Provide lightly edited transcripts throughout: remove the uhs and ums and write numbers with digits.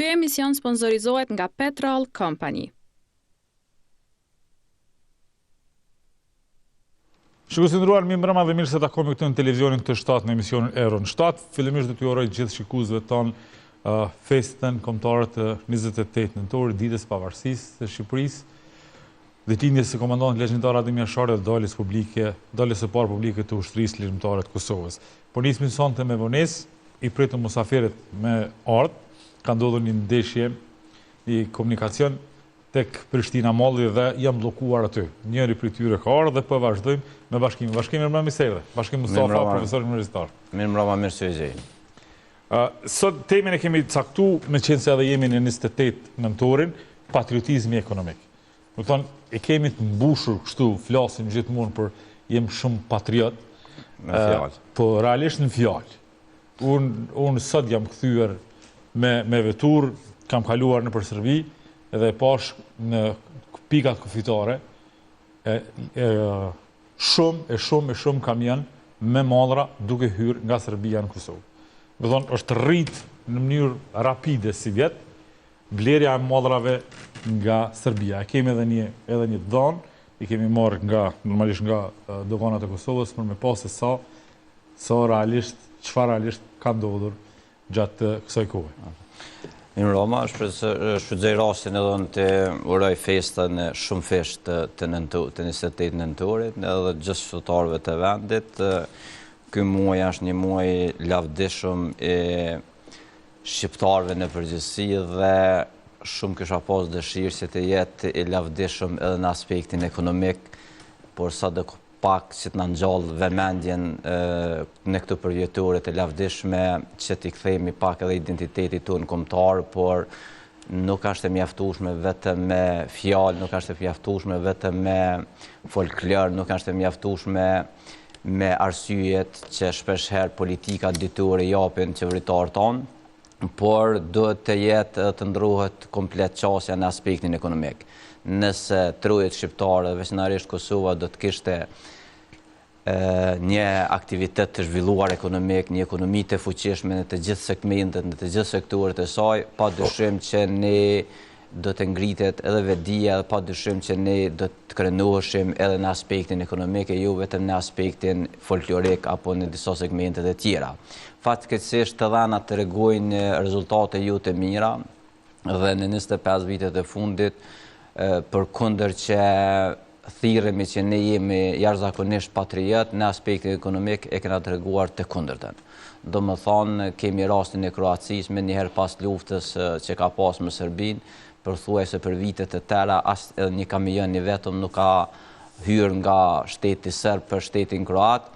Ky emision sponsorizohet nga Petrol Company. Shikues të nderuar, mirë mbrëma dhe mirë se takohemi këtu në televizionin të 7 në emisionin Eron 7. Fillimisht do t'ju uroj gjithë shikuesve tonë festën kombëtare të 28 nëntorit, ditës së pavarësisë së Shqipërisë, ditëlindjes së komandantit legjendar Ademir Shari dhe daljes së parë publike të ushtrisë ligjëmtare të Kosovës. Po nismi sonte me vonesë, i pritëm musafirët me ardh, ka ndodhur një ndeshje, një komunikacion tek Prishtina Malli dhe jam bllokuar aty. Njëri prej tyre ka ardhur dhe po vazhdojmë me bashkimin. Bashkimi më i sërë. Bashkim Mustafa, profesor universitar. Mirëmbrëma, mirë se jeni. Sot temën e kemi caktuar, me qenë se edhe jemi në 28 nëntorin, patriotizmi ekonomik. Do thonë, e kemi të mbushur kështu, flasim gjithmonë për jem shumë patriot. Në fjalë. Po realisht në fjalë. Unë sot jam kthyer me vetur, kam kaluar nëpër Serbi edhe pash në pikat kufitare shumë kamion me mallra duke hyrë nga Serbia në Kosovë. Do thonë, është rrit në mënyrë rapide si vjet blerja e mallrave nga Serbia. Kemi edhe një dhonë, i kemi marrë normalisht nga doganat e Kosovës për me pasë çfarë realisht ka ndodhur gjatë kësaj kohe. Në Roma, shfrytëzoj rastin edhe në të uroj festën shumë festë të 28 nëntorit, edhe gjithë qytetarëve të vendit. Ky muaj është një muaj lavdishëm i shqiptarëve në përgjithësi dhe shumë kisha pas dëshirë se të jetë i lavdishëm edhe në aspektin ekonomik, por sa dhe pak që të na ngjall vëmendjen në këtë përjetore të lavdishme që t'i kthejmë pak edhe identitetit tonë kombëtar, por nuk është e mjaftueshme vetëm me fjalë, nuk është e mjaftueshme vetëm me folklor, nuk është e mjaftueshme me arsyet që shpeshherë politikat ditore japin qeveritarët tonë, por duhet të jetë të ndrohet komplet qasja në aspektin ekonomik. Nëse trojet shqiptare, veçanërisht Kosova, do të kishte një aktivitet të zhvilluar ekonomik, një ekonomi të fuqishme në të gjithë segmentet, në të gjithë sektorët e saj, pa dyshim që ne do të ngritet edhe vetdia, pa dyshim që ne do të krenoheshim edhe në aspektin ekonomik e jo vetëm në aspektin folklorik apo në disa segmentet e tjera. Fatkeqësisht të dhënat tregojnë rezultate jo të mira dhe në 25 vitet e fundit, përkundër që thirremi që ne jemi jashtëzakonisht patriot në aspektin ekonomik, e kena treguar të kundërtën. Domethënë, kemi rastin e Kroacisë me njëherë pas luftës që ka pas me Serbinë, përthuajse për vitet e tëra as edhe një kamion i vetëm nuk ka hyrë nga shteti serb për shtetin kroat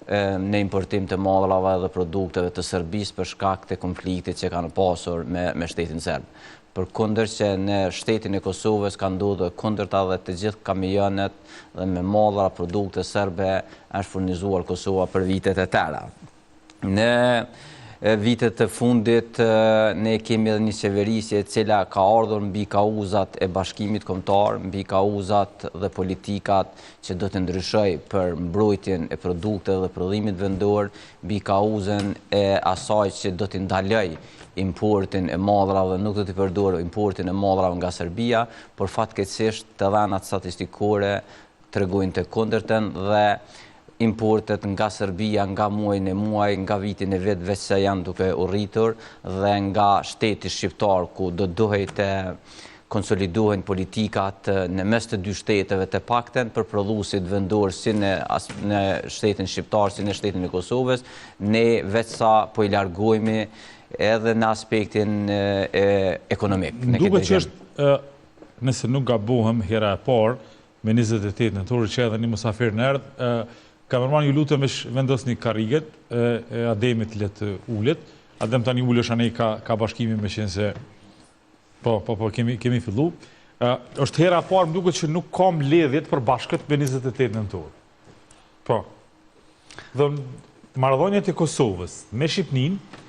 në importim të mallrave dhe produkteve të Serbisë për shkak të konfliktit që kanë pasur me shtetin serb. Përkundër që në shtetin e Kosovës ka ndodhur kundërta dhe të gjithë kamionet dhe me mallra produkte serbe është furnizuar Kosova për vitet e tëra. Në vitet e fundit ne kemi edhe një qeverisje e cila ka ardhur mbi kauzat e bashkimit kombëtar, mbi kauzat dhe politikat që do të ndryshoj për mbrojtjen e produkteve dhe prodhimit vendor, mbi kauzën e asaj që do të ndaloj importin e mallrave, nuk do të përdor importin e mallrave nga Serbia, por fatkeqësisht të dhënat statistikore tregojnë të kundërtën dhe importet nga Serbia nga muaj në muaj, nga vitin e vet veç se janë duke u rritur dhe nga shteti shqiptar ku do duhej të konsolidohen politikat në mes të dy shteteve të paktën për prodhuesit vendor si në shtetin shqiptar si në shtetin e Kosovës, ne veç sa po i largohemi edhe në aspektin ekonomik. Duket që është, nëse nuk gabohem hera e parë, me 28 nëntor që edhe një musafir në erdhë, kamerman ju lutem vendosni karriget e Ademit le të ulet. Adem tani ulesh anej ka bashkimin me qenë se po kemi fillu. Është hera e parë, më duket që nuk kam ledhjet për bashkët me 28 nëntor. Po. Dhe marrëdhëniet e Kosovës me Shqipërinë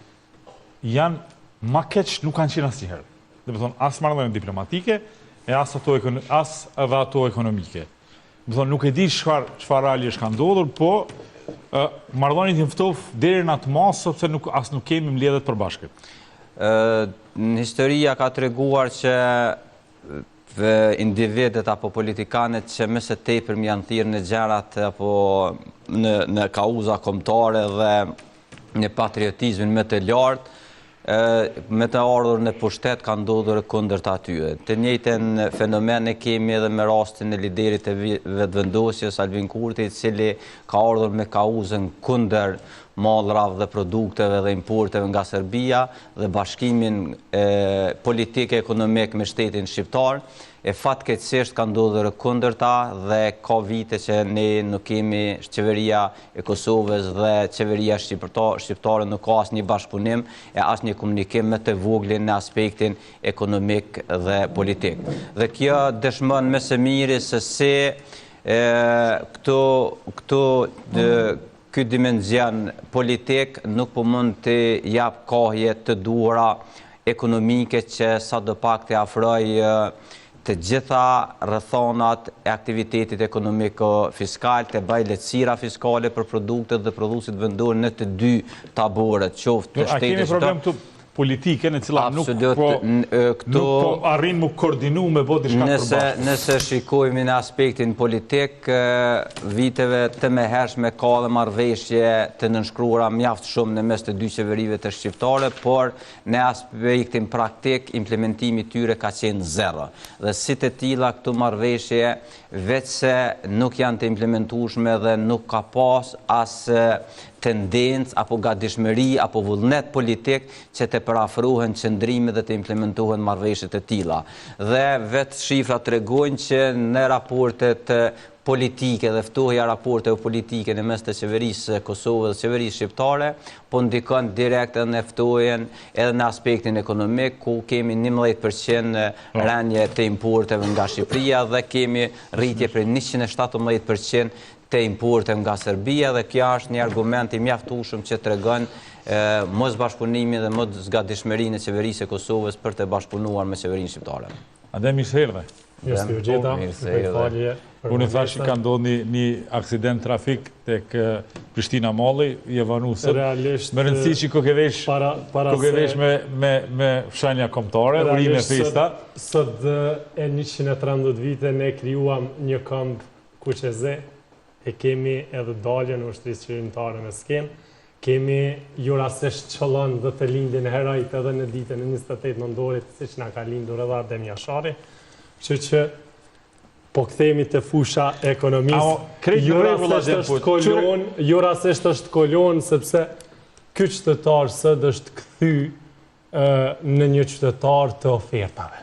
janë ma keq nuk kanë qenë asnjëherë. Dhe më thonë, as marrëdhënie diplomatike e as edhe ato ekonomike. Më thonë, nuk e di çfarë realisht ka ndodhur, po marrëdhëniet i ftof deri në atë masë sepse nuk kemi mbledhjet përbashkët. Në historia ka treguar që individet apo politikanet që më së tepër janë thirrë në gjërat apo në kauza kombëtare dhe në patriotizmin më të lartë, me të ardhur në pushtet ka ndodhur kundërt atyre. Të njëjtën fenomen e kemi edhe me rastin e liderit të vetëvendosjes Albin Kurti, i cili ka ardhur me kauzën kundër mallrave dhe produkteve dhe importeve nga Serbia dhe bashkimin politik e ekonomik me shtetin shqiptar. E fatkeqësisht ka ndodhur kundërta dhe ka vite që ne nuk kemi qeveria e Kosovës dhe qeveria shqiptare nuk ka asnjë bashkëpunim e asnjë komunikim më të voglin në aspektin ekonomik dhe politik. Dhe kjo dëshmon më së miri se si ky dimension politik nuk po mund të jap kohje të duhura ekonomike që sadopak të afrojë të gjitha rrethonat e aktivitetit ekonomiko-fiskal, të bëjë lehtësira fiskale për produktet dhe prodhuesit vendor në të dy taborët, qoftë të shtetit. A kemi problem këtu politike në cila nuk po arrin mu koordinu me bo diçka përbashkët? Nëse shikojmë në aspektin politik, viteve të mëhershme ka dhe marrëveshje të nënshkruara mjaft shumë në mes të dy qeverive të shqiptare, por në aspektin praktik implementimi tyre ka qenë zero. Dhe si të tilla këtu marrëveshje veç se nuk janë të implementueshme dhe nuk ka pas as tendencë apo gatishmëri apo vullnet politik që të parafrohen qëndrimet dhe të implementohen marrëveshje të tilla. Dhe vetë shifrat tregojnë që në raportet politike dhe ftohja raporteve politike në mes të qeverisë Kosovës dhe qeverisë shqiptare, po ndikon direkt edhe në ftohjen edhe në aspektin ekonomik, ku kemi 11% rënje të importeve nga Shqipëria dhe kemi rritje për 117% të importeve nga Serbia, dhe kjo është një argument i mjaftueshëm që tregon mos bashkëpunimin dhe mos gatishmërinë e qeverisë Kosovës për të bashkëpunuar me qeverinë shqiptare. Adem Isherdhe. Unë thash që ka ndodhur një aksident trafik tek Prishtina Malli, je vanu sot. Me rëndësi që kokevesh me fshanja kombëtare, urime festa. Sot e 113 vite ne krijuam një këmbë kuqeze, e kemi edhe daljen e ushtrisë qeverimtare në skemë. Kemi jurasisht qëllon dhe të lindin herojt edhe në ditën e 28 nëndorit, siç na ka lindur edhe Adem Jashari. Që po kthehemi te fusha ekonomisë. Jurasisht është kolon sepse ky qytetar sot është kthy në një qytetar të ofertave.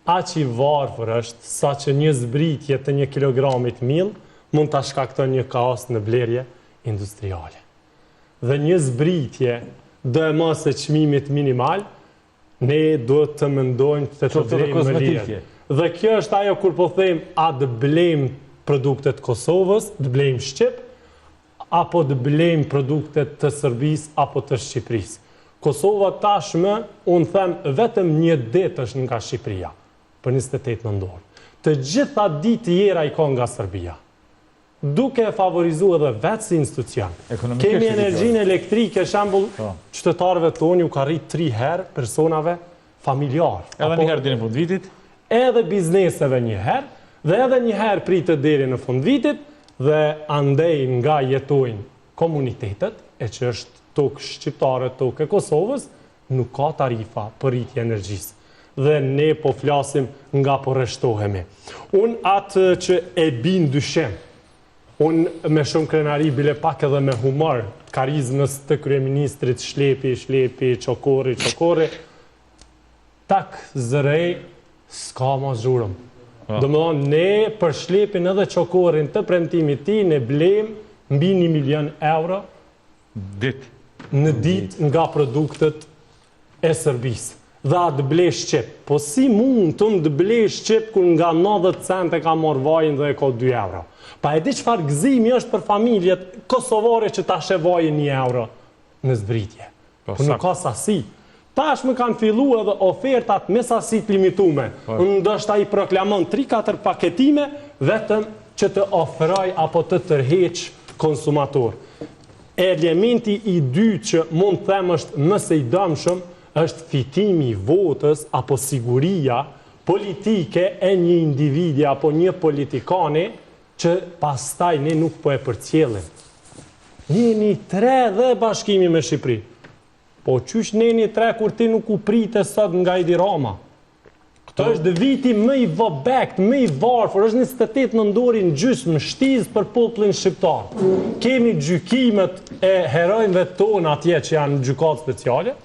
Aq i varfër është sa që një zbritje të 1 kilogramit mill mund ta shkakton një kaos në blerje industriale. Dhe një zbritje do e mos e çmimit minimal, ne duhet të mendojmë të blejmë më lirë. Dhe kjo është ajo kur po them, a të blejmë produktet Kosovës, të blejmë Shqip, apo të blejmë produktet të Serbisë apo të Shqipërisë. Kosova tashmë, unë them, vetëm një ditë është nga Shqipëria, për 28 nëntor. Të gjitha ditë tjera i ka nga Serbia. Duke e favorizu edhe vetë si institucion. Kemi energjinë elektrike, shembull, qytetarëve tonë ju ka rrit 3 herë personave familjar. Edhe një herë deri në fund vitit? Edhe bizneseve një herë, dhe edhe një herë pritet deri në fund vitit, dhe andej nga jetojnë komunitetet, e që është tokë shqiptare, tokë e Kosovës, nuk ka tarifa për rritje energjisë. Dhe ne po flasim nga po rreshtohemi. Unë atë që e bin dyshim, unë me shumë krenari bile pak edhe me humor, karizmës të kryeministrit shlepi, qokori, tak zërej, s'ka ma zhurëm. Do më thonë, ne për shlepin edhe qokorin të premtimit ti, ne blem mbi 1 milion euro në dit nga produktet e Serbisë. Dhe atë blesh Shqip. Po si mund të në blesh Shqip kër nga 90 cent e ka marrë vajin dhe e ka 2 euro? Pa e di çfarë gëzimi është për familjet kosovare që ta shevojnë 1 euro në zbritje. Po nuk ka sasi. Tashmë kanë fillu edhe ofertat me sasit limitume. Ndoshta i proklamon 3-4 paketime vetëm që të ofroj apo të tërheq konsumator. Elementi i dytë që mund të them është më së i dëmshëm është fitimi i votës apo siguria politike e një individi apo një politikani që pastaj ne nuk po e përcjellim. Njeni 3 dhe bashkimi me Shqipëri. Po qysh njeni 3 kur ti nuk u prite sot nga Edi Rama? Këto është viti më i vobekt, më i varfër, është 28 nëndori në gjysmë shtiz për popullin shqiptar. Kemi gjykimet e herojnëve tonë atje që janë gjykatë speciale,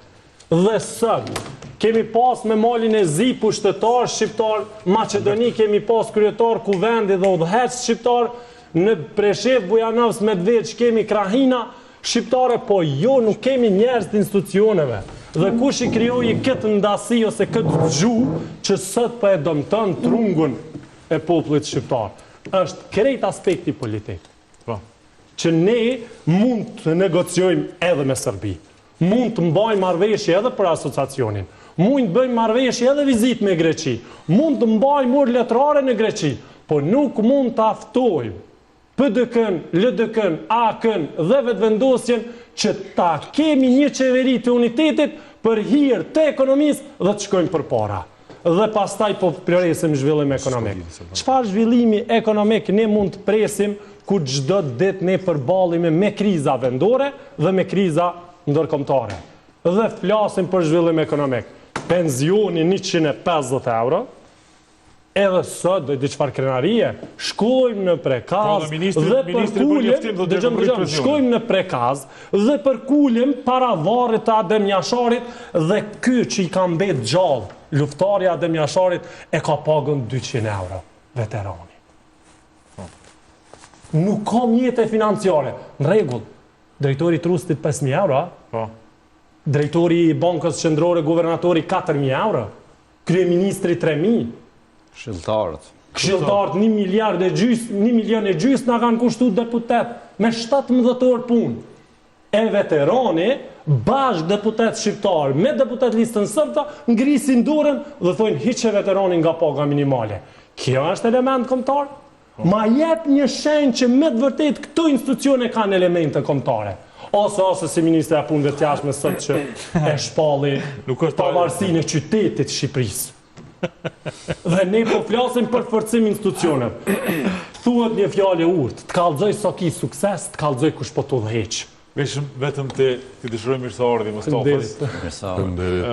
dhe sot kemi pas me malin e zi pushtetar shqiptar, Macedoni kemi pas kryetar kuvendi dhe udhëheqës shqiptar, në Preshев, Bujanovs, Medveç kemi krahina shqiptare, po jo nuk kemi njerëz të institucioneve. Dhe kush i krijoi këtë ndasi ose këtë gjuhë që sot po e dëmton trungun e popullit shqiptar. Është krejt aspekti politik. Që ne mund të negociojmë edhe me Serbi. Mund të mbajmë marrëveshje edhe për asociacionin. Mund të bëjmë marrëveshje edhe vizitë me Greqi. Mund të mbajmë urë letrare në Greqi, po nuk mund të aftojmë PD-kën, LD-kën, AK-n dhe vetëvendosjen që ta kemi një qeveri të unitetit për hir të ekonomisë dhe të shkojmë për para. Dhe pastaj po presim zhvillim ekonomik. Çfarë zhvillimi ekonomik ne mund të presim ku çdo ditë ne përballemi me kriza vendore dhe me kriza ndërkombëtare. Dhe flasim për zhvillim ekonomik. Pensioni 150 euro, edhe sot dhe çfarë krenarie, shkojmë në prekaz dhe përkullim, shkojmë në prekaz dhe përkullim para varrit të Adem Jasharit dhe ky që i ka mbet gjallë, luftari Adem Jasharit e ka pagën 200 euro, veterani. Nuk ka mjete financiare, në rregull. Drejtori i Trustit 5.000 euro, drejtori i Bankës Qendrore, guvernatori 4.000 euro, kryeministri 3.000. Këshilltarët 1 miliard e gjys, 1 milion e gjys na kanë kushtu deputet me 17 orë punë. E veterani, bashkë deputet shqiptar me deputet listën sërbëta, ngrisin dorën dhe thonë hiqe veterani nga paga minimale. Kjo është element kombëtar? Ma jep një shenjë që me të vërtet këto institucione kanë elemente kombëtare. Ose si Ministri e Punëve të Jashtme sot që e shpalli pavarësinë e qytetit Shqipërisë. Dhe ne po flasim për forcim institucioneve. Thuhet një fjalë urtë, të kallëzoj sa ki sukses, të kallëzoj kush po të udhëheq. Vetëm të dëshiroj mirëseardhje Mustafës.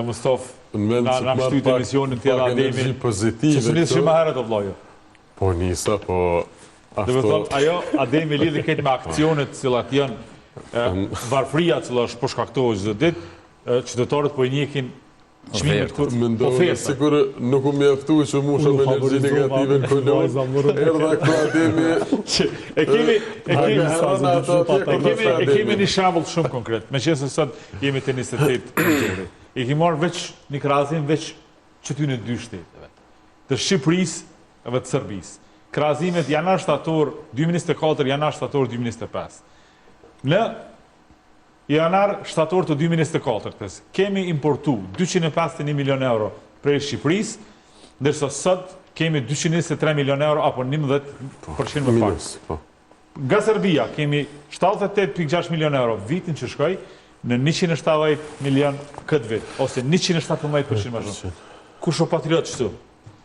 Mustaf, na shtyt emisionin tjetër Ademi. Që së nisë më herët o vllajë. Po nisa, po ashtu. Dhe thonë, ajo Ademi lidhi këtë me aksionet cilat janë varfria cila është po shkaktohet çdo ditë, qytetarët po i njekin çmimet kur mendoj sigur nuk u mjaftu që musha me energji negative në kolon. Erdha këtu Ademi. E kemi një shembull shumë konkret. Meqense sot jemi te 28 nëntori. I kemi marrë veç një krahasim veç qyty në 2 shteteve. Të Shqipërisë dhe të Serbisë. Krahazimet janar-shtator 2024, janar-shtator 2025. Në janar-shtator të 2024 kemi importu 251 milion euro prej Shqipërisë, ndërsa sot kemi 223 milion euro apo 11% më pak. Nga Serbia kemi 78.6 milion euro vitin që shkoj në 170 milion këtë vit, ose 117% më shumë. Kush o patriot qëtu?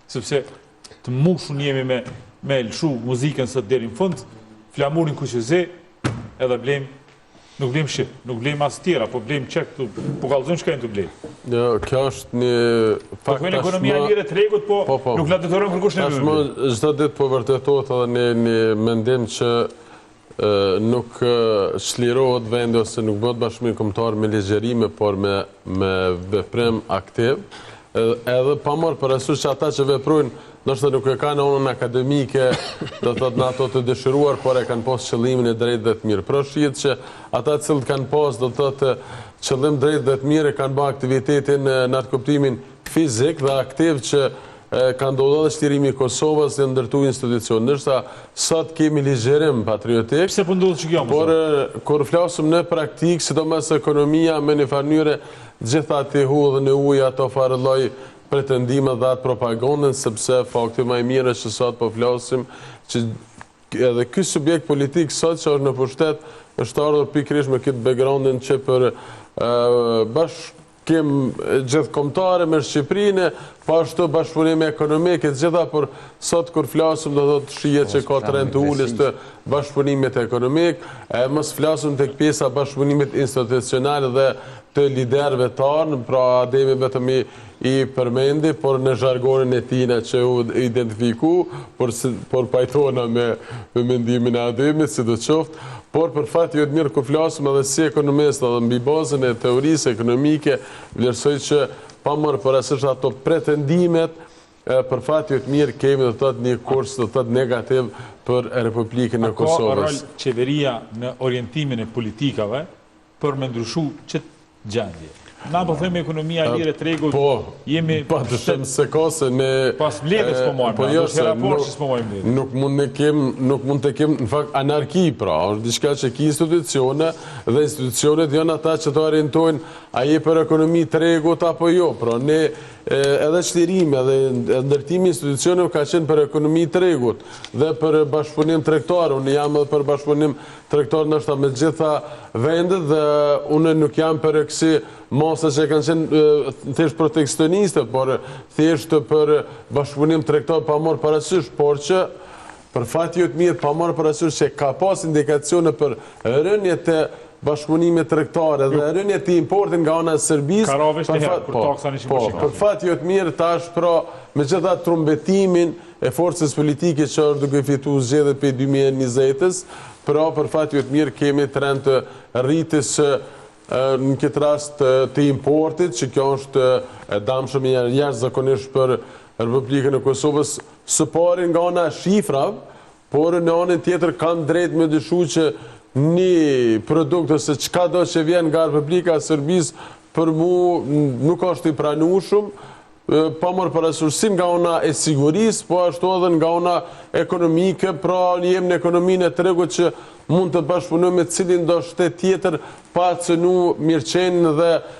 Sepse të mushun jemi me lëshu muzikën sot deri në fund, flamurin kuqëzi, edhe blejmë, nuk blejmë Shqip, nuk blejmë as tjera, po blejmë qek këtu, po kallëzojmë që kajnë të blejmë. Kjo është një fakt tashmë... Po ekonomia lire të regut, po nuk la detorojmë kërkush në vëmë. Tashmë, çdo ditë po vërtetohet edhe një mendim që nuk çlirohet vendi ose nuk bëhet bashkëmirë kombëtar me ligjerime, por me veprim aktiv, edhe pa marrë parasysh që ata që veprojnë nështë nuk e kanë onën akademike, do të thotë në ato të dëshiruar, por e kanë pas qëllimin e drejtë dhe të mirë. Pra shihet që ata cilët kanë pas, do të thotë qëllim drejtë dhe të mirë, kanë bërë aktivitetin në atë kuptimin fizik dhe aktiv që kanë ndodhur edhe shtirimi i Kosovës dhe ndërtu institucion. Ndërsa sot kemi ligjerim patriotik. Pse po ndodhet që kjo? Por kur flasim në praktik, sidomos ekonomia me një farë mënyrë, gjitha të hudhën e ujë ato farë lloj pretendime dhe atë propagandën, sepse fakti më i mirë që sot po flasim që edhe ky subjekt politik sot që është në pushtet është ardhur pikërisht me këtë backgroundin që për gjithë kombëtare me Shqipërinë, po ashtu bashkëpunime ekonomike të gjitha, por sot kur flasëm do të shihet që ka trend të ulës të bashkëpunimit ekonomik, mos flasëm tek pjesa bashkëpunimit institucional dhe të liderëve tanë, pra Ademi vetëm i përmendi, por në zhargonin e tina që u identifiku, por pajtona me mendimin e Ademit, si do qoftë, por për fat jo të mirë kur flasëm edhe si ekonomist edhe mbi bazën e teorisë ekonomike, vlerësoj që pa marrë parasysh ato pretendimet, për fat jo të mirë kemi do të thotë një kurs do të thotë negativ për Republikën e Kosovës. Ka rol qeveria në orientimin e politikave për me ndryshu që gjendje? Na po themi ekonomia lirë e tregut, jemi... Pa të shemë se ka se ne... Pas vletës po mojmë, nuk mund të kemë, në fakt, anarki pra, është diçka që ki institucione, dhe institucionet janë ata që të orientojnë a je për ekonomi tregut apo jo, pra ne edhe çlirimi dhe ndërtimi institucioneve ka qenë për ekonomi tregut dhe për bashkëpunim tregtar. Unë jam edhe për bashkëpunim tregtar ndoshta me gjitha vendet dhe unë nuk jam për kësi masa që kanë qenë thjesht protekcioniste, por thjesht për bashkëpunim tregtar pa marrë parasysh, por që për fat jo të mirë pa marrë parasysh që ka pas indikacione për rënje të bashkëpunimit tregtare dhe rënje të importin nga ana e Serbisë. Ka ravesh të herë, kur taksa 100%. Për fat jo të mirë tash pra me gjitha trumbetimin e forcës politike që është duke fitu zgjedhjet për 2020-ës, pra për fat jo të mirë kemi trend të rritjes në këtë rast të importit, që kjo është e damshëm jashtëzakonisht për Republikën e Kosovës, së pari nga ana shifrav, por në anën tjetër kanë drejt me dyshu që një produkt ose çka do që vjen nga Republika e Serbisë për mu nuk është i pranueshëm, pa marrë parasysh nga ana e sigurisë, po ashtu edhe nga ana ekonomike, pra jemi në ekonominë e tregut që mund të bashkëpunojmë me cilin do shtet tjetër pa cënu mirëqenien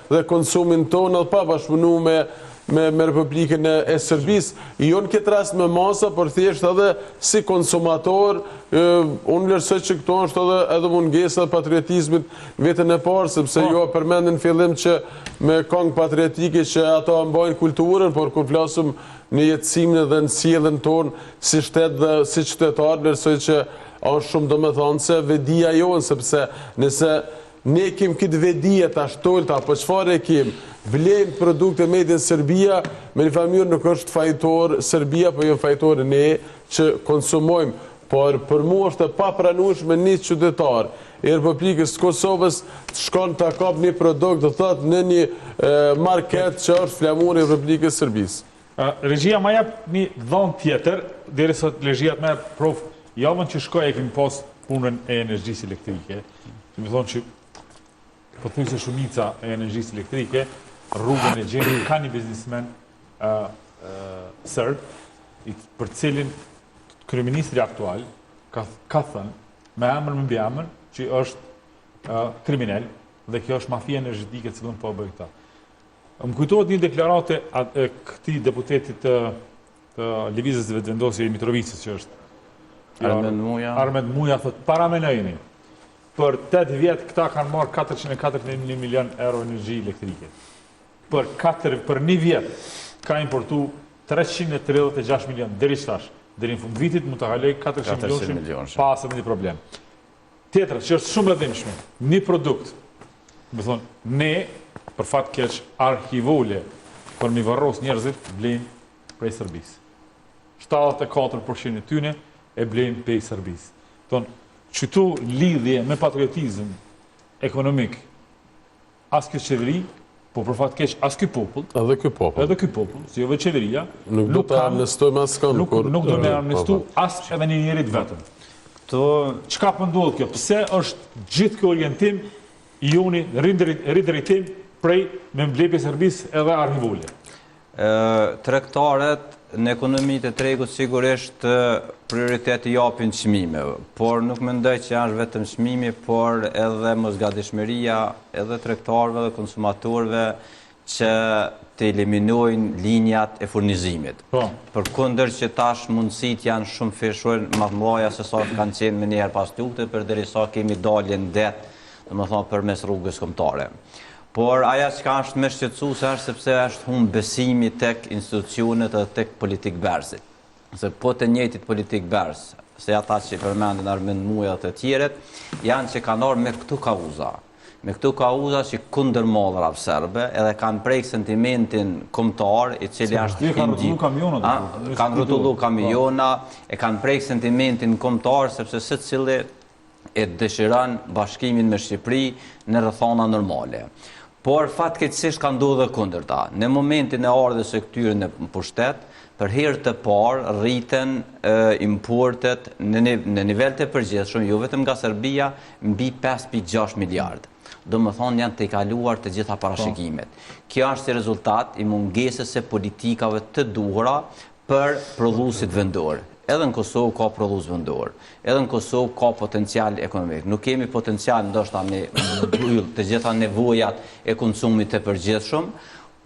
dhe konsumin tonë, dhe pa bashkëpunu me Republikën e Serbisë. Jo në këtë rast me masa, por thjesht edhe si konsumator, unë vlerësoj që këto është edhe mungesa e patriotizmit vetën e parë, sepse jo përmendin fillim që me këngë patriotike që ato mbajnë kulturën, por kur flasëm në jetësimin dhe në sjelljen tonë si shtet dhe si qytetar, vlerësoj që është shumë domethënëse vedia jonë, sepse nëse ne kem këtë vedije të ashtolta, apo çfarë e kem, vlejmë produkte made in Serbia, me një familë nuk është fajtor Serbia, po jo fajtor ne që konsumojmë, por për mu është e papranueshme një qytetar i Republikës Kosovës të shkon të kap një produkt të thotë në një market që është flamur i Republikës Serbisë. Regjia ma jep një dhënë tjetër, derisa regjia më jep prof, javën që shkoj e kemi pas punën e energjisë elektrike. Që më thonë që pothuajse shumica e energjisë elektrike, rrugën e gjeni ka një biznismen serb, për cilin kryeministri aktual ka thënë me emër me mbi emër që është kriminal dhe kjo është mafia energjetike e cilën po bëj këta. Më kujtohet një deklarate e këtij deputetit të lëvizjes së vetëvendosjes i Mitrovicës që është Armend Muja thot paramenojeni. Për 8 vjet këta kanë marrë 441 milion euro energji elektrike. Për një vjet ka importu 336 milion deri tash. Deri në fund vitit mund të kaloj 400 milion pa asnjë problem. Tjetër, që është shumë e dhimbshme, një produkt, më thonë, ne, për fat keq arhivole, për mi varros njerëzit, blejnë prej Serbisë. 74% e tyne e blejnë prej Serbisë. Thonë, qëtu lidhje me patriotizm ekonomik, as kjo qeveri, po për fat keq as ky popull, edhe ky popull, si jo vetë qeveria, nuk do të amnestojmë askënd, nuk do me amnestu as edhe një njerit vetëm. Çka po ndodh kjo? Pse është gjithë kjo orientim i joni ridrejtim prej me mbledhje Serbisë edhe arhivole? Tregtarët në ekonomitë e tregut sigurisht prioritet i japin çmimeve, por nuk mendoj që janë vetëm çmimi, por edhe mosgatishmëria edhe tregtarëve dhe konsumatorëve që të eliminojnë linjat e furnizimit. Përkundër që tash mundësit janë shumë fishur më të mëdha se sa kanë qenë më njëherë pas lufte, përderisa kemi dalje në det, domethënë përmes rrugës kombëtare. Por aja që ka është me shqetësuese është sepse është humbë besimi tek institucionet dhe tek politik berësit. Se po të njëjtit politik berës, se ata që përmendin Armend Muja dhe të tjeret, janë që kanë orë me këtu kauza. Me këtu kauza që kundër mollra serbe, edhe kanë prejkë sentimentin kombëtar, i cili është kanë rrotullu kamiona, e kanë prejkë sentimentin kombëtar, sepse secili e dëshiron bashkimin me Shqipëri në rrethana normale. Por fatkeqësisht ka ndodhur kundërta. Në momentin e ardhes së këtyre në pushtet, për herë të parë rriten importet në nivel të përgjithshëm, jo vetëm nga Serbia, mbi 5.6 miliardë. Do më thonë janë të i kaluar të gjitha parashikimet. Kjo është si rezultat i mungesës e politikave të duhura për prodhuesit vendor. Edhe në Kosovë ka prodhues vendor, edhe në Kosovë ka potencial ekonomik. Nuk kemi potencial ndoshta me mbyll të gjitha nevojat e konsumit të përgjithshëm,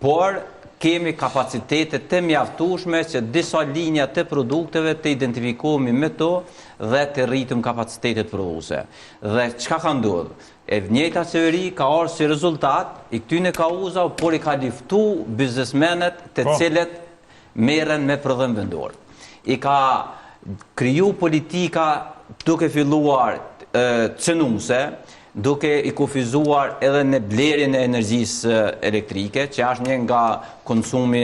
por kemi kapacitete të mjaftueshme që disa linja të produkteve të identifikohemi me to dhe të rritim kapacitetet prodhuese. Dhe çka ka ndodhur? E njëjta qeveri ka ardhur si rezultat i këtyre kauzave, por i ka liftu biznesmenet të cilët merren me prodhim vendor. I ka kriju politika duke filluar cënuse, duke i kufizuar edhe në blerjen e energjisë elektrike, që është një nga konsumi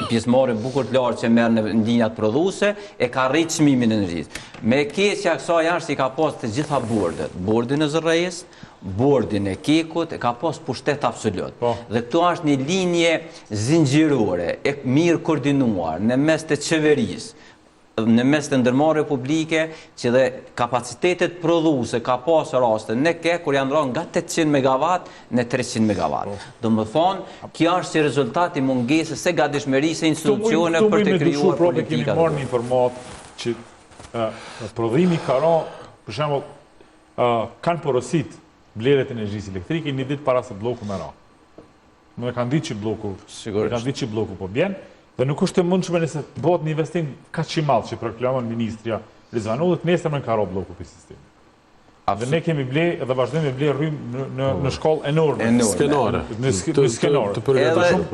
pjesëmarrje bukur të lartë që merr në linjat prodhuese, e ka rritë çmimin e energjisë. Me keqja kësaj është i ka pas të gjitha bordet, bordin e zërrejës, bordin e kekut, e ka pas pushtet absolut. Dhe këtu është një linje zinxhirore, e mirë koordinuar në mes të qeverisë, në mes të ndërmarrjeve publike, që dhe kapacitetet prodhuese ka pas raste në kur janë rënë nga 800 MW në 300 MW. Do më thonë, kjo është si rezultat i mungesës së gatishmërisë së institucioneve për të krijuar politika. Kemi marrë një informat që prodhimi ka rënë, për shembull, kanë porosit blerjet e energjisë elektrike një ditë para se bloku me ra. Më kanë ditë që bloku po bjen. Dhe nuk është të mundshme nëse bëhet një investim kaq i madh që proklamon ministria Rizvanulli, nesër më ka rro bloku ky sistem. Dhe ne kemi ble dhe vazhdojmë me ble rrymë në shkollë enorme. Skenare. Në skenare.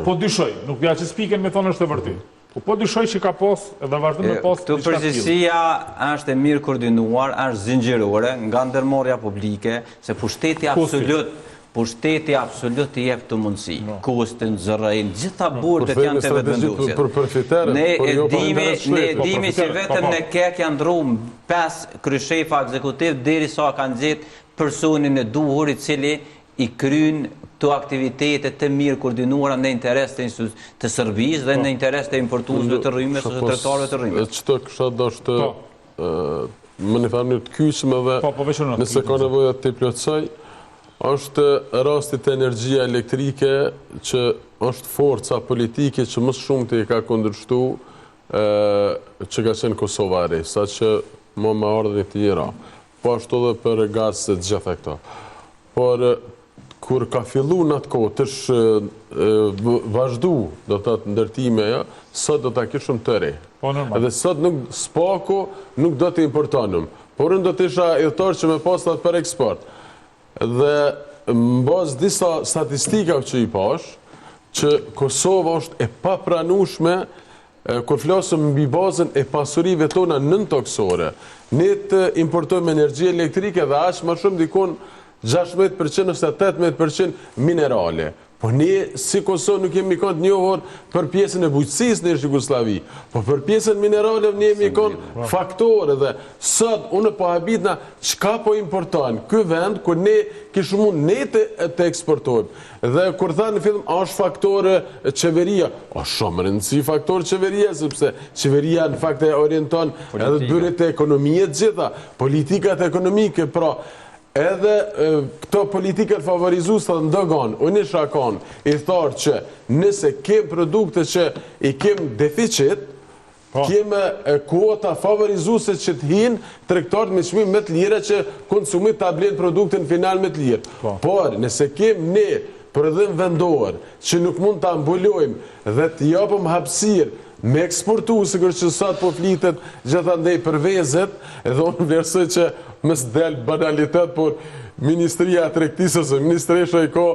Po dyshoj, nuk ja që spiken me thonë është e vërtetë. Po dyshoj që ka pas edhe vazhdojmë me pas. Këtu përgjegjësia është e mirë koordinuar, është zinxhirore nga ndërmarrja publike, se pushteti absolut i jep të mundësi, kustin, zërrejnë, gjitha burdet janë të vetëvendosjet. Ne e dimi që vetëm në kek janë ndrumë 5 kryeshefa ekzekutiv deri sa kanë gjetë personin e duhur i cili i kryen të aktivitetet të mirë koordinuara në interes të Serbisë dhe në interes të importuesve të rrymës ose tregtarëve të rrymës. Çto kisha dashur më në farë të kyçme dhe nëse ka nevojë të plotësoj, është rasti të energjia elektrike që është forca politike që më shumë të i ka kundërshtu që ka qenë Kosova e Re, sa që më ardhën i tjera. Po ashtu edhe për gaz se të gjitha këto. Por kur ka fillu në atë kohë të vazhdu do të të ndërtimeja, sot do të kishëm të re. Edhe sot spako nuk do të importonëm, por do të isha idhëtar që me pastat për eksport. Dhe në bazë disa statistikave që i pash, që Kosova është e papranueshme kur flasëm mbi bazën e pasurive tona nëntoksore. Ne të importojmë energji elektrike dhe aq më shumë dikon 16% ose 18% minerale. Po ne si Kosovë nuk jemi kënd njohur për pjesën e bujqësisë në Jugosllavi, po për pjesën minerale ne jemi kënd faktore dhe sot unë po habitna çka po importojnë ky vend ku ne kishim mund ne të eksportojmë. Dhe kur thanë në fillim është faktore qeveria, është shumë rëndësi faktore qeveria sepse qeveria në fakt e orienton edhe byret e ekonomisë të gjitha, politikat ekonomike, pra edhe këto politikat favorizuese të ndëgon, unë isha i tharë që nëse kem produkte që i kem deficit, kem kuota favorizuese që të hinë tregtarët me çmim më të lira që konsumit ta blen produktin final më të lirë. Por nëse kem ne prodhim vendor që nuk mund ta mbulojmë dhe të japim hapësirë me eksportu, sikur që sot po flitet gjithandej për vezet, edhe unë vlerësoj që mës del banalitet, por Ministria e Tregtisë ose Ministresha i ka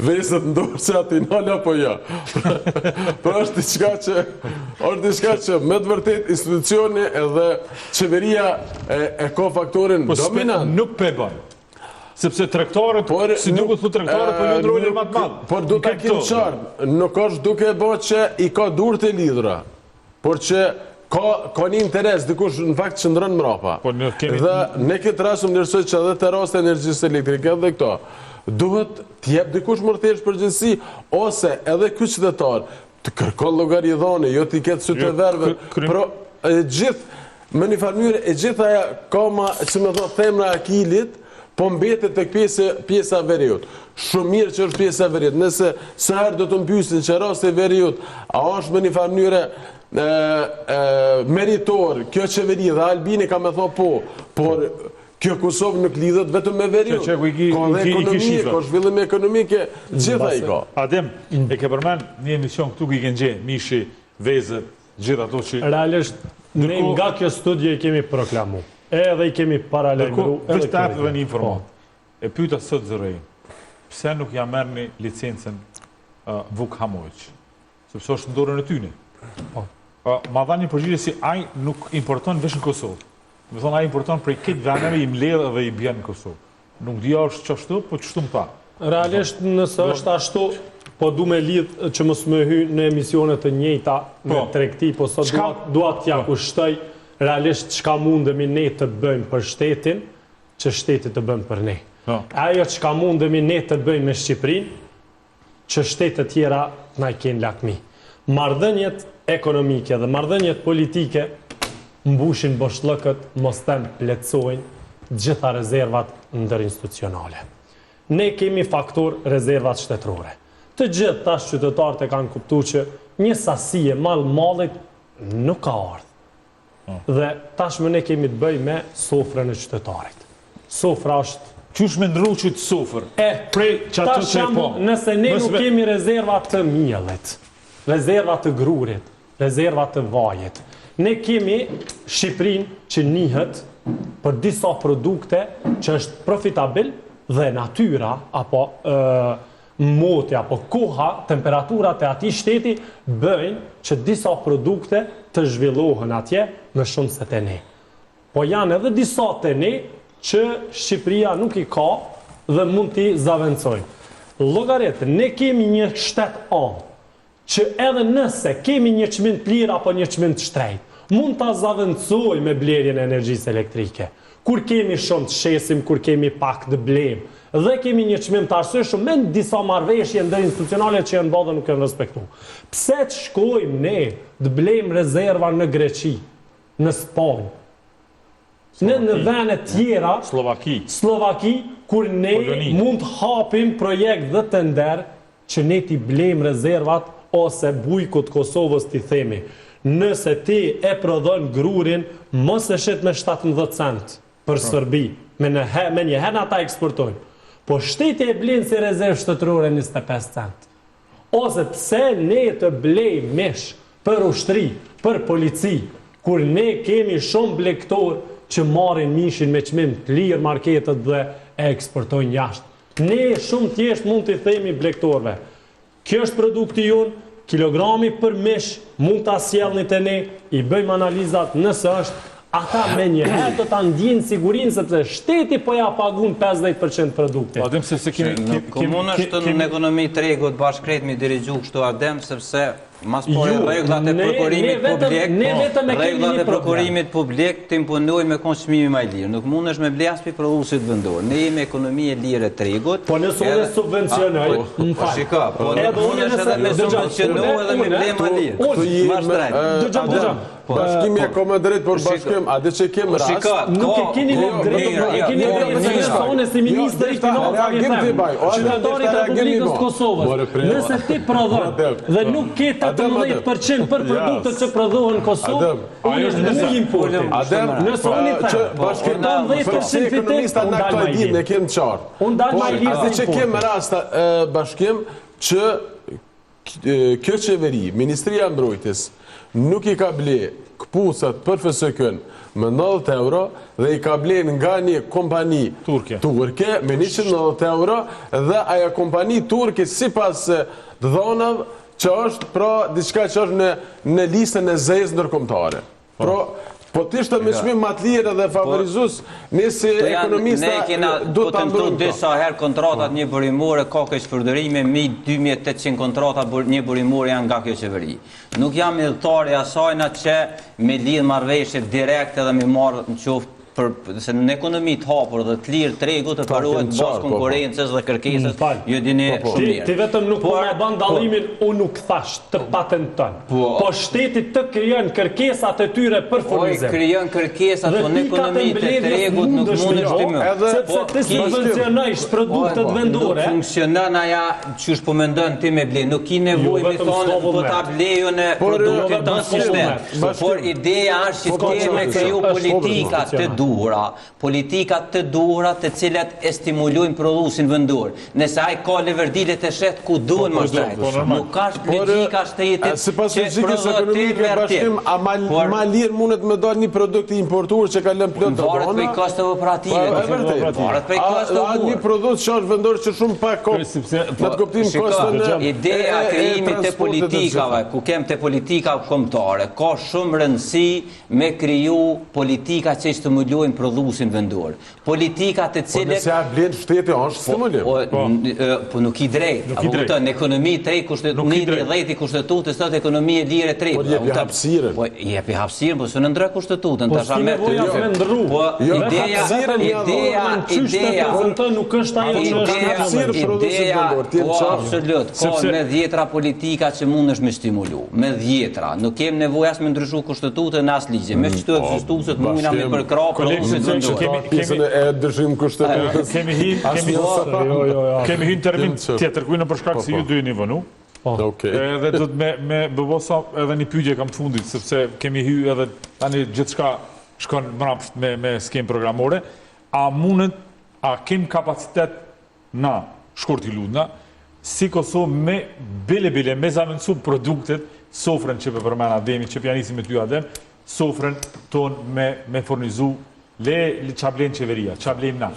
vezet ndorë që ati nala po ja. Pra është diçka që me të vërtet institucioni edhe qeveria e ka faktorin dominant. Nuk pe ban. Sepse tregtarët, si duke thu tregtarët, po lënë rolin më të madh. Por duke kim qartë, nuk është duke e bërë që i ka durët e lidhura, por që ka një interes, dikush në fakt që ndronë mrapa. Dhe ne këtë rasëm njërësoj që edhe të rast e energjisë elektrike dhe këto, duhet t'jep dikush mërtesh përgjithësi, ose edhe ky qytetar të kërkon llogaridhane, jo t'i ketë sytë e verve, pro gjithë, me një farmyre, e gjitha kama, që me thot, themra akilit, po mbetet të pjesa veriut. Shumë mirë që është pjesa veriut. Nëse së herë do të mbyesin që rast e veriut, a është me një farmyre meritor, kjo qeveri dhe Albini ka me thot po, por kjo Kosovë nuk lidhet vetëm me veriut. Ka dhe ekonomie, ka zhvillim ekonomike, gjitha i ka. Adem, e ke përmen një emision këtu ku i kënë gjenë, mishi, vezet, gjitha ato që... Realisht, ne nga kjo studje i kemi proklamu, edhe i kemi paralajmëru. Vesh të apë dhe një informat. E pyta sot zërejnë, pse nuk ja merë një licencen Vuk Hamojq? Sepse është ndorën e tyne. Ma dha një përgjigje si aj nuk importon vesh në Kosovë. Me thonë aj importon prej këtë veneve i mledhe dhe i bjen në Kosovë. Nuk dhja është që ashtu, po që shtu më ta. Realisht nëse është ashtu, po du me lidhë që mos më hy në emisionet të njëjta me tregti, po sot duat t'ja kushtoj realisht çka mundemi ne të bëjmë për shtetin, që shtetit të bëjmë për ne. Ajo çka mundemi ne të bëjmë me Shqipërinë, që shtetet tjera na i kenë lakmi. Marrëdhëniet ekonomike dhe marrëdhëniet politike mbushin boshllëkët, mos them plotësojnë gjitha rezervat ndërinstitucionale. Ne kemi faktor rezervat shtetërore. Të gjithë tash qytetarët e kanë kuptuar që një sasi e mallit nuk ka ardhur. Dhe tashmë ne kemi të bëjmë me sofrën e qytetarit. Sofra është qysh me ndru që të sofër? Nëse ne nuk kemi rezervat të miellit, rezervat të grurit, rezervat të vajit, ne kemi Shqipërinë që njihet për disa produkte që është profitabil dhe natyra, apo moti, apo koha, temperaturat e atij shteti bëjnë që disa produkte të zhvillohen atje më shumë se te ne. Po janë edhe disa te ne që Shqipëria nuk i ka dhe mund t'i zaventojnë. Llogarit, ne kemi një shtet anë, që edhe nëse kemi një çmim të lirë apo një çmim të shtrejtë, mund ta zaventojmë me blerjen e energjisë elektrike. Kur kemi shumë të shesim, kur kemi pak të blejmë, dhe kemi një çmim të arsyeshëm me disa marrëveshje ndërinstitucionale që janë bërë dhe nuk janë respektuar. Pse të shkojmë ne të blejmë rezerva në Greqi, në Spanjë, në vende tjera, Slovaki, kur ne mund të hapim projekt dhe tender që ne t'i blejmë rezervat ose bujkut Kosovës t'i themi. Nëse ti e prodhon grurin, mos e shet me 17 cent për Serbi, me një herë ata eksportojnë. Po shteti e blenë si rezervë shtetërore 25 cent. Ose pse ne të blejmë mish për ushtri, për polici, kur ne kemi shumë blektor që marrin mishin me çmim të lirë marketet dhe e eksportojnë jashtë. Ne shumë thjesht mund t'i themi blektorve, kjo është produkti jonë, kilogrami për mish mund t'a sjellni te ne, i bëjmë analizat nëse është, ata me njëherë do ta ndjejnë sigurinë sepse shteti po ja pagun 50% produkte. Adem se kemi komunë është në ekonomi tregut bashkëret mi dirigju kështu Adem sepse mas po rregullat e prokurimit publik të imponojnë me konsumimin më i lirë. Nuk mundesh me ble as pi prodhuesit vendor. Ne jemi ekonomi e lirë e tregut. Po nëse unë subvencionoj, po shiko, po mundesh edhe me subvencionoj edhe me ble më lirë. Dëgjoj. Bashkimi e ka më drejt për bashkim, a dhe që kemë rast... Nuk e keni në drejt, e keni drejt në si ministër i financave qytetarit e Republikës Kosovës. Nëse ti prodhon dhe nuk ke 18% për produktet që prodhohen në Kosovë, unë nuk importin. Nëse unë i them, bashkimin 10% fitet, unë dalë ma i lirë. Ne kemë qartë. Unë dalë ma i lirë se importin. A dhe që kemë rast bashkim që kjo qeveri, Ministria Mbrojtjes, nuk i ka ble këpucat për FSK-n me 90 euro dhe i ka ble nga një kompani turke me 190 euro dhe aja kompani turke si pas dhonave që është pra diçka që është në listën e zezë ndërkombëtare. Po t'ishtë me çmim më të lirë dhe favorizus nësi ekonomista do të ndrojnë disa herë kontratat një burimore ka këtë shpërdërime, 2800 kontratat një burimore janë nga kjo qeveri. Nuk jam idhëtar e asajna që me lidhë marrëveshje direkt edhe me marrë në qoftë se në ekonomi të hapur dhe të lirë tregu të paruhet bazë konkurencës dhe kërkesës, ju dini shumë mirë. Ti vetëm nuk po me ban dallimin, unë nuk thash të patentën. Po shteti të krijon kërkesat e tyre për furnizim. Po krijon kërkesat, po në ekonomi të tregut nuk mundesh ti më. Sepse ti subvencionosh produktet vendore. Nuk funksionon aja çush po mendon ti me ble. Nuk ki nevojë me thonë po ta bleju në produktin tonë sistem. Por ideja është që ti me kriju politika të politikat të duhura të cilat e stimulojnë prodhuesin vendor. Nëse ai ka leverdile të shet ku duhen më shtrejt. Nuk ka logjika shtetit që logjikës ekonomike bashkim, a ma lirë mundet me dalë një produkt i importuar që ka lënë plot të varet prej kosteve operative. Varet prej kosteve. A një produkt që është vendor që shumë pak në të kuptim kostën. Ideja e krijimit të politikave, ku kem të politika kombëtare, ka shumë rëndësi me kriju politika që stimulojnë prodhuesin vendor. Politikat e cilët... Po nëse a blen shteti, është stimulim. Po nuk i drejt. Në ekonomi drejti kushtetutës të ekonomi e lirë e drejt. Po jepi hapësirën. Po jepi hapësirën, po së në ndrë kushtetutën. Po s'ki nevoja me ndru. Po ideja... nuk është ajo që është hapësirë prodhuesin vendor. Po absolut. Ka me dhjetra politika që mundesh me stimulu. Me dhjetra. Nuk kem nevojë as me ndryshu kushtetutën në as ligje. Me qëtu ekzistuesit mujna me përkra pjesën e dëshim kushtetutës. Kemi hy në termin tjetër, kujnë për shkak se ju dy një vënu. Edhe do të me bëbosa edhe një pyetje kam të fundit, sepse kemi hy edhe tani gjithë shka shkon mrapsht me skem programore. A mundet, a kem kapacitet na, shkurt i ludna, si Kosovë me bile, me zamencu produktet, sofrën që për përmena Ademi, që pjanisim me ty Adem, sofrën ton me fornizu le qablen qeveria, qablen na.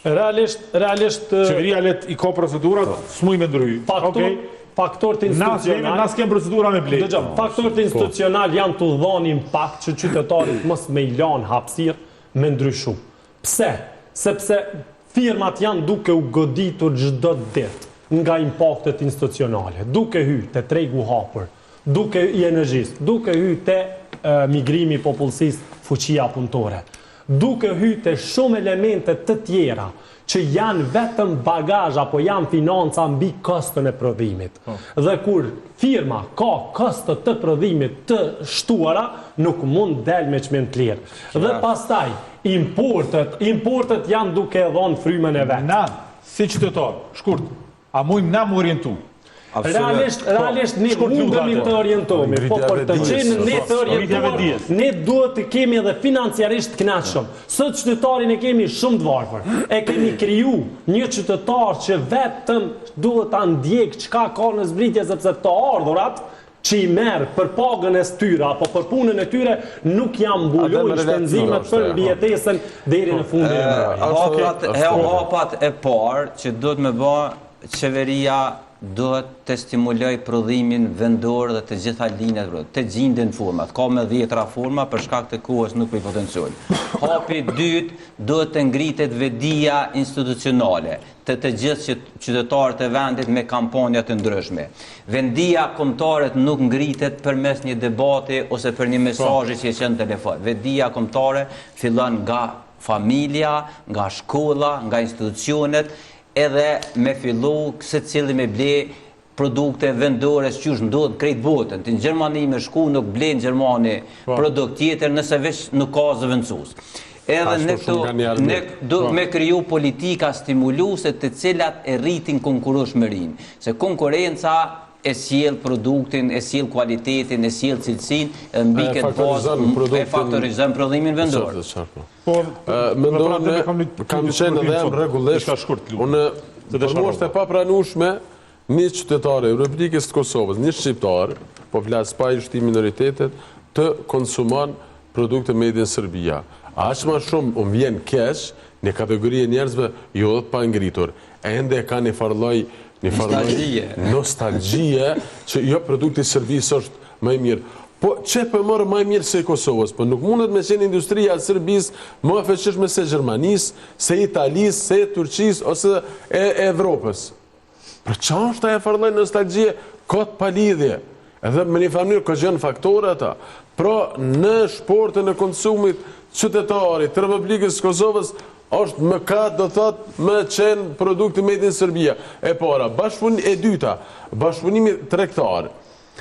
Realisht... Qeveria let i ka procedurat, s'muj me ndryhy. Faktorët institucional... Nas kem procedura me blej. Faktorët institucional janë të dhoni impact që qytetarit mos me i lanë hapësir me ndryshu. Pse? Sepse firmat janë duke u goditur çdo ditë nga impaktet institucionale, duke hy të tregu hapur, duke i energjisë, duke hy të migrimi i popullsisë fuqia punëtore, duke hy të shumë elemente të tjera që janë vetëm bagazh apo janë financa mbi kostën e prodhimit. Dhe kur firma ka kostot të prodhimit të shtuara, nuk mund del me çmim të lirë. Dhe pastaj importet janë duke dhënë frymën e vet. Na, si qytetar, shkurt, a mujmë na më orientu? Realisht ne mundemi të orientohemi, po për të qenë ne të orientuar, ne duhet të kemi edhe financiarisht të kënaqshëm. Sot qytetarin e kemi shumë të varfër. E kemi kriju një qytetar që vetëm duhet ta ndjek çka ka në zbritje, sepse të ardhurat që i merë për pagën e tyre apo për punën e tyre nuk janë mbulojnë shpenzimet për mbijetesën deri në fundin. Hapat e parë që duhet me bë qeveria duhet të stimuloj prodhimin vendor dhe të gjitha linjat, të gjindin format. Ka me 10 forma, për shkak të kohës nuk i potenciojnë. Hapi dytë duhet të ngritet vedia institucionale të gjithë qytetarët e vendit me kampanja të ndryshme. Vendia kombëtare nuk ngritet përmes një debati ose për një mesazhi që e qenë telefon. Vedia kombëtare fillon nga familja, nga shkolla, nga institucionet, edhe me fillu se cili me ble produkte vendore që është ndodhë krejt botën. Në Gjermani me shku nuk ble në Gjermani produkt tjetër nëse veç nuk ka zëvendësus. Edhe ne do me kriju politika stimuluse të cilat e rritin konkurrueshmërinë. Se konkurenca e sjell produktin, e sjell kualitetin, e sjell cilësinë, e mbi këtë bazë e faktorizon prodhimin vendor. Mendoj kam qenë edhe rregullisht. Unë për mua është e papranueshme një qytetar e Republikës të Kosovës, një shqiptar, po flas pa i shti minoritetet, të konsumon produkte made in Serbia. Aq më shumë u vjen keq në kategori e njerëzve jo të pa ngritur. Ende ka një farlloj nostalgjie që jo produkti i Serbisë është më i mirë. Po që për mërë më i mirë se i Kosovës, po nuk mundet me qenë industria e Serbisë më e fuqishme se Gjermanisë, se Italisë, se Turqisë ose e Evropës. Për që është e farlloj nostalgjie, këtë palidhje, edhe me një familë ka gjënë faktore ata. Pra në shportën e konsumit qytetarit të Republikës Kosovës është më katë do thotë më qenë produkti made in Serbia. E para, e dyta, bashkëpunimi tregtar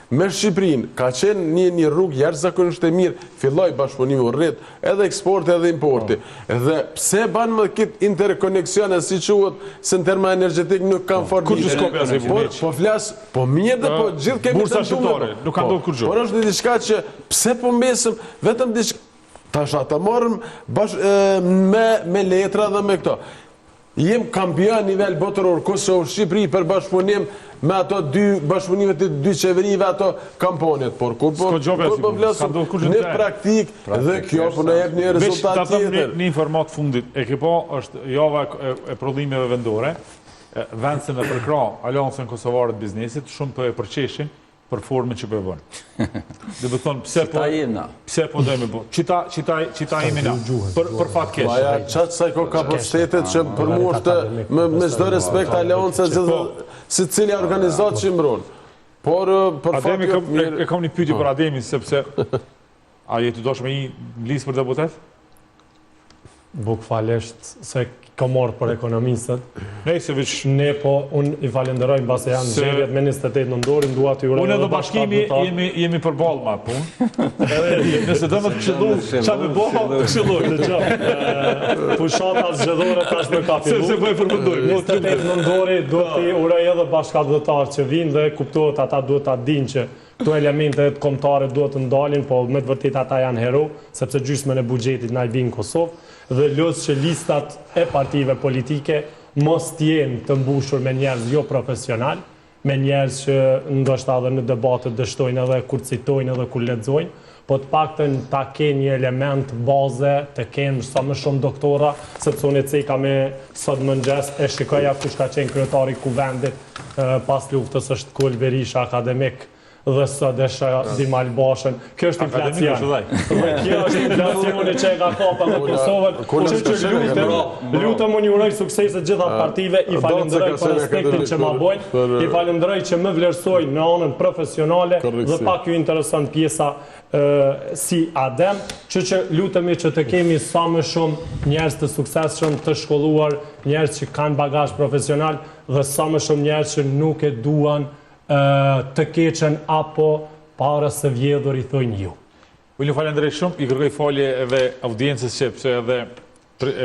me Shqipërinë ka qenë një rrugë jashtëzakonisht e mirë, filloi bashkëpunimi u rrit, edhe eksporti edhe importi. Dhe pse ban më këtë interkoneksione si quhet se në terma energjetik nuk kanë formë. Po flas, po mirë dhe po gjithë kemi bursa shqiptare, nuk ka ndonjë kurrë. Por është diçka që pse po mbesëm vetëm diçka tash ata marrëm me letra dhe me këto. Jem kampion nivel botëror Kosovë, Shqipëri për bashkëpunim me ato dy bashkëpunimet të dy qeverive ato kampanjet. Por kur po vlasëm në praktik dhe kjo po në jep një rezultat tjetër. Një informat fundit, e ke po është java e prodhimeve vendore, vend se me përkra Aleancën Kosovare të Biznesit, shumë për e përqeshin për formën që për bënë. Dhe më thonë, pse po dojme po? Qita jemi na, për fat kesh. Maja, qatë saj ko kapacitetet që për mu është me çdo respekt Aleanca si cili organizat që mbron. Por për fat jo mirë... E kam një pyetje për Ademin, sepse a jetu dosh me i listë për deputet? Buk falesht se ka marrë për ekonomistët. Ne po, unë i falenderoj në base janë zgjedhjet me 28 nëndorin, dua t'ju uroj. Unë edhe bashkimi jemi përballë ma punë. Nëse do më të këshillu, qa me boha, këshillu. Fushata zgjedhore tash me ka fillu. Se po e përmendojmë. 28 nëndori duhet t'i uroj edhe bashkëdhëtar që vinë dhe kuptohet ata duhet ta dinë që këto elementet kombëtare duhet të ndalin, po me të vërtet ata janë hero, sepse gjysmën e buxhetit na i vinë Kosovë. Dhe lësë që listat e partive politike mos t'jenë të mbushur me njerëz jo profesional, me njerëz që ndoshta edhe në debatet dështojnë edhe kur citojnë edhe kur lexojnë, po të paktën ta kenë një element baze, të kenë sa më shumë doktora, sepse unë ceka me sot mëngjes e shikoja kush ka qenë kryetari i kuvendit pas luftës është Kol Berisha, akademik, dhe sot desha Dimal Bashën. Kjo është inflacion. Dhe kjo është inflacioni që e ka kapa në Kosovën. Lutëm unë uroj sukseset gjitha partive, i falenderoj për respektin që ma bojnë, i falenderoj që më vlerësojnë në anën profesionale dhe pak ju intereson pjesa si Adem, që lutemi që të kemi sa më shumë njerëz të suksesshëm, të shkolluar, njerëz që kanë bagazh profesional dhe sa më shumë njerëz që nuk e duan të keqen apo para se vjedhur i thojnë ju. Ullin falenderej shumë, i kërkoj falje edhe audiencës që pëse edhe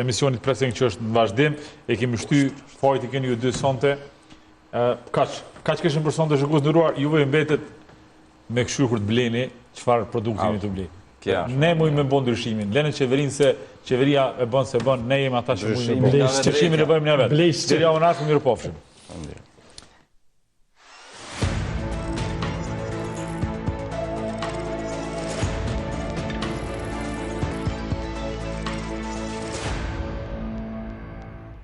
emisionit Pressing që është në vazhdim, e kemi shty fajt i keni ju dy sonte. Kaq keshën për sonte shëkus në ruar, juve i mbetet me këshu kur të bleni, qëfar produktimi të bleni. Ne mujmë me bon ndryshimin. Lene qeverinë se qeveria e bon se bon, ne jemi ata që mujmë me bon. Ndryshimin e bëjmë një vetë. Deri javën ardhshme, mirë pofshim.